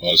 10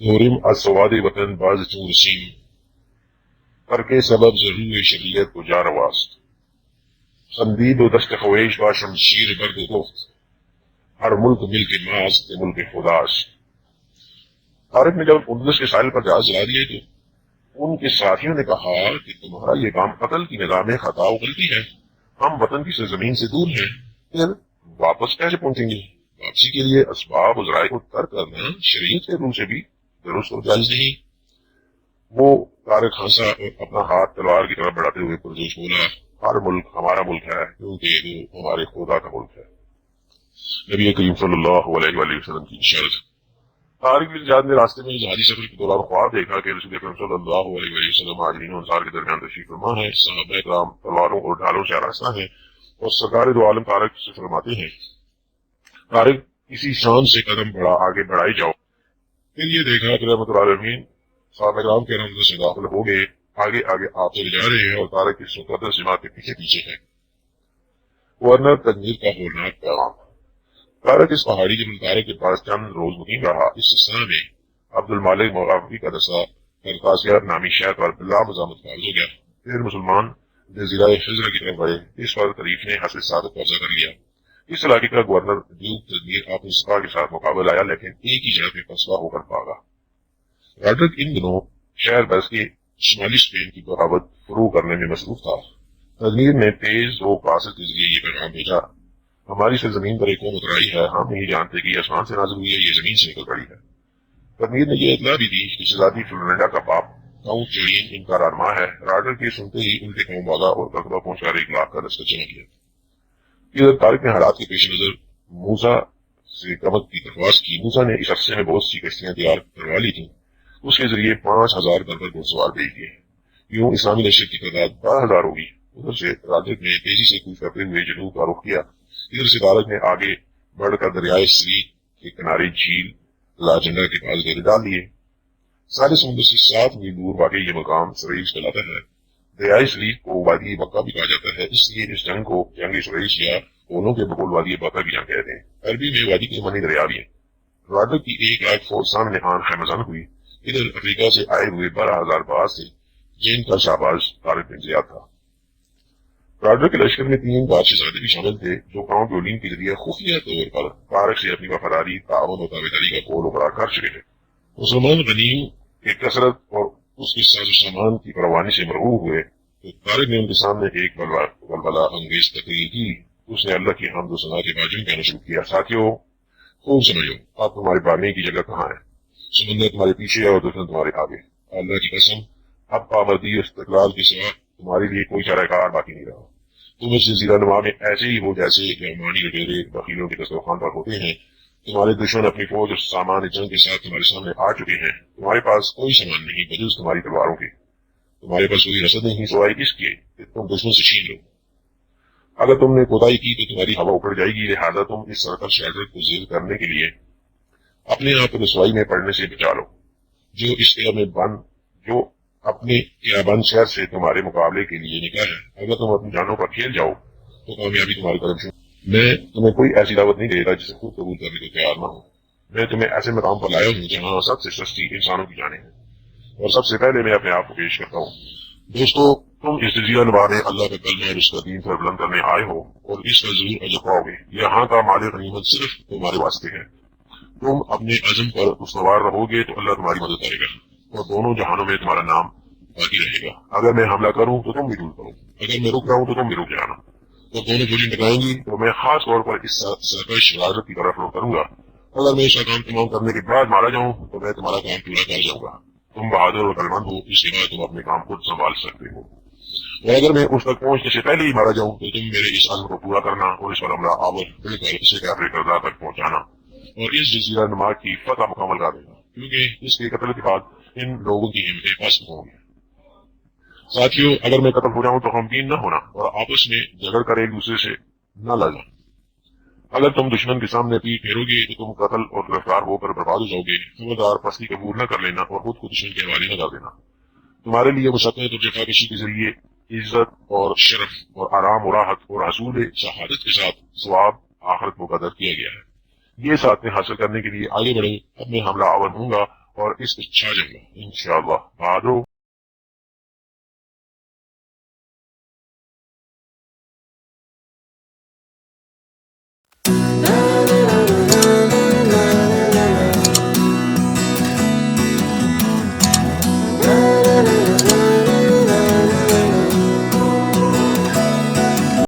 norm السواد وطن باز چون رسیم ترک سبب ضرور شریعت کو جا رواست خندید و دست خویش با شمشیر برد گفت ہر ملک ملک ماست ملک خداست۔ طارق نے جب اندلس کے ساحل پر جہاز جلا دیے تو ان کے ساتھیوں نے کہا کہ تمہارا یہ کام قتل کی نظام میں خطا و غلطی ہے، ہم وطن کی سرزمین سے دور ہیں، پھر واپس کیسے پہنچیں گے؟ واپسی کے لیے اسباب و ذرائع کو ترک کرنا شریعت کے روح سے بھی درست اور جائز نہیں۔ وہ طارق ہنسا اور اپنا ہاتھ تلوار کی طرف بڑھاتے ہوئے پرجوش بولا، ہر ملک ہمارا ملک ہے کیونکہ وہ ہمارے خدا کا ملک ہے۔ نبی کریم صلی اللہ علیہ وآلہ وسلم کی اشارت۔ طارق بن زیاد نے راستے میں جہادی سفر کے دوران خواب دیکھا کہ رسول اکرم صلی اللہ علیہ وآلہ وسلم مہاجرین و انصار کے درمیان تشریف فرما ہے، صحابہ کرام تلواروں اور ڈھالوں سے آراستہ ہیں اور سرکار دو عالم طارق سے فرماتے ہیں، طارق اسی شان سے قدم آگے بڑھائی جاؤ۔ پھر یہ دیکھا کہ رحمت العالمین صحابہ کرام کے رمض سے داخل ہو گئے، آگے آگے آپ چلے جا رہے ہیں اور طارق اس مقدس جماعت کے پیچھے پیچھے ہے۔ گورنر تجمیر کا ہولناک پیغام۔ طارق اس پہاڑی جبل طارق کے پاس چند روز مقیم رہا۔ اس سلسلہ میں عبد المالک مغافی کا دستہ قرطاسیہ نامی شہر پر بلا مزاحمت قابض ہو گیا۔ پھر مسلمان جزیرہ خضر کی طرف بڑھے، اس پر طریف نے حسن صادق قبضہ کر لیا۔ اس علاقے کا گورنر ڈیوک تدمیر اپنے سپاہ کے ساتھ مقابل آیا، لیکن ایک ہی جگہ پہ فسوا ہو کر بھاگا۔ راڈرک ان دنوں شہر بس کے شمالی اسپین کی بغاوت فروغ کرنے میں مصروف تھا۔ تدمیر نے تیز و قاصد کے ذریعے یہ پیغام بھیجا، ہماری سرزمین پر ایک قوم اترائی ہے، ہم نہیں جانتے کہ یہ آسمان سے نازل ہوئی ہے، یہ زمین سے نکل پڑی ہے۔ تدمیر نے یہ اطلاع بھی دی کہ شہزادی فلورینڈا کا باپ کاؤنٹ جولین ان کا رہنما ہے۔ راڈرک کے سنتے ہی ان کے قوم بھاگا اور قصبہ پہنچ کر 1,00,000 کا دستہ جمع کیا۔ ادھر طارق نے حالات کے پیش نظر موسیٰ سے کمک کی درخواست کی۔ موسیٰ نے اس عرصے میں بہت سی کشتیاں تیار کروا لی تھیں، اس کے ذریعے 5,000 بربر گھڑ سوار بھیج دیے۔ یوں اسلامی لشکر کی تعداد 12,000 ہوگی۔ ادھر سے راڈرک نے تیزی سے کوچ کرتے ہوئے جنوب کا رخ کیا۔ ادھر سے طارق نے آگے بڑھ کر دریائے سلیٹ کے کنارے جھیل لاجنڈا کے پاس ڈیرے ڈال لیے۔ ساحل سمندر سے 7 میل دور واقع یہ مقام سریش کہلاتا ہے۔ دریائے سلیٹ کو وادی بکا بھی کہا جاتا ہے، اس لیے اس جنگ کو جنگ سریش یا اولوں کے بقول وادی بکا بھی جنگ کہتے ہیں۔ عربی میں وادی کے معنی دریا بھی ہے۔ راڈرک کی 1,00,000 فوج سامنے آن خیمزن ہوئی۔ ادھر افریقہ سے آئے ہوئے 12,000 باز تھے، جن کا شہباز طارق بن زیاد تھا۔ راڈرک کے لشکر میں 3 بادشاہ زادے بھی شامل تھے، جو کاؤنٹ جولین کے ذریعے خفیہ طور پر طارق سے اپنی وفاداری، تعاون و تابعداری کا قول وغیرہ کر چکے تھے۔ مسلمان غنیم کی کثرت اور اس کے ساز و سامان کی فراوانی سے مرعوب ہوئے تو طارق نے ان کے سامنے ایک بلبلہ انگیز تقریر کی۔ اس نے اللہ کی حمد و ثنا کے باجوں کہنا شروع کیا، ساتھیوں خوب سمجھو، اب تمہارے باننے کی جگہ کہاں ہے؟ سمندر تمہارے پیچھے ہے اور دشمن تمہارے آگے۔ اللہ کی قسم، اب پابندی استقلال کے سوا تمہارے لیے کوئی چارہ کار باقی نہیں رہا۔ تم اس جزیرہ نما میں ایسے ہی ہو جیسے یمانی لٹیرے بخیلوں کے دسترخوان پر ہوتے ہیں۔ تمہارے دشمن اپنی فوج اور سامان جنگ کے ساتھ تمہارے سامنے آ چکے ہیں۔ تمہارے پاس کوئی سامان نہیں بجز تمہاری تلواروں کے۔ تمہارے پاس کوئی رسد نہیں سوائے اس کے کہ تم دشمن سے چھین لو۔ اگر تم نے کوتاہی کی تو تمہاری ہوا اکڑ جائے گی، لہٰذا تم اس سرکل شیلٹر کو زیر کرنے کے لیے اپنے آپ کو رسوائی میں پڑنے سے بچا لو۔ جو اس قلعہ میں بند جو اپنے قلعہ بند شہر سے تمہارے مقابلے کے لیے نکلا ہے، اگر تم اپنی جانوں پر کھیل جاؤ تو کامیابی تمہاری قدم چھو۔ میں تمہیں کوئی ایسی دعوت نہیں دے رہا جسے خود قبول کرنے کو تیار نہ ہو۔ میں تمہیں ایسے مقام پر لایا ہوں جہاں سب سے سستی انسانوں کی جانیں ہیں، اور سب سے پہلے میں اپنے آپ کو پیش کرتا ہوں۔ دوستو، تم اس جزیرہ نما میں اللہ کا کلمہ اور اس کا دین پر بلند کرنے آئے ہو اور اس کا ضرور اجر پاؤ گے۔ یہاں کا مال غنیمت صرف تمہارے واسطے ہے۔ تم اپنے عزم پر استوار رہو گے تو اللہ تمہاری مدد کرے گا اور دونوں جہانوں میں تمہارا نام باقی رہے گا۔ اگر میں حملہ کروں تو تم بھی ٹول کرو، اگر میں رک رہا ہوں تو تم بھی رک جانا۔ جب دونوں گولی ٹکرائیں گی تو میں خاص طور پر اس سرکش راجت کی طرف رخ کروں گا۔ اگر میں اس کا کام تمام کرنے کے بعد مارا جاؤں تو میں تمہارا کام پورا کر جاؤں گا۔ تم بہادر اور عقلمند ہو، اس کے بعد تم اپنے کام خود سنبھال سکتے ہو، اور اگر میں اس تک پہنچنے سے پہلے ہی مارا جاؤں تو تم میرے اس عزم کو پورا کرنا اور اس پر حملہ آور مل کر اسے کیفر کرزا تک پہنچانا اور اس جزیرہ نما کی فتح مکمل کر دینا، کیونکہ اس کے قتل کے بعد ان لوگوں کی ہمتیں پست ہوں گی۔ ساتھیوں، اگر میں قتل ہو جاؤں تو غمگین نہ ہونا اور آپس میں جھگڑ کر ایک دوسرے سے نہ لڑنا۔ اگر تم دشمن کے سامنے پیٹ پھیرو گے تو تم قتل اور گرفتار ہو کر برباد ہو جاؤ گے۔ خبردار پستی قبول نہ کر لینا اور خود کو دشمن کے حوالے نہ کر دینا۔ تمہارے لیے مشقت اور جفا کشی کے ذریعے عزت اور شرف اور آرام و راحت اور حصول شہادت کے ساتھ ثواب آخرت مقدر کیا گیا ہے۔ یہ ساتھ میں حاصل کرنے کے لیے آگے بڑھو۔ اب میں حملہ آور ہوں گا اور اس اچھا جنگل انشاءاللہ آ جاؤ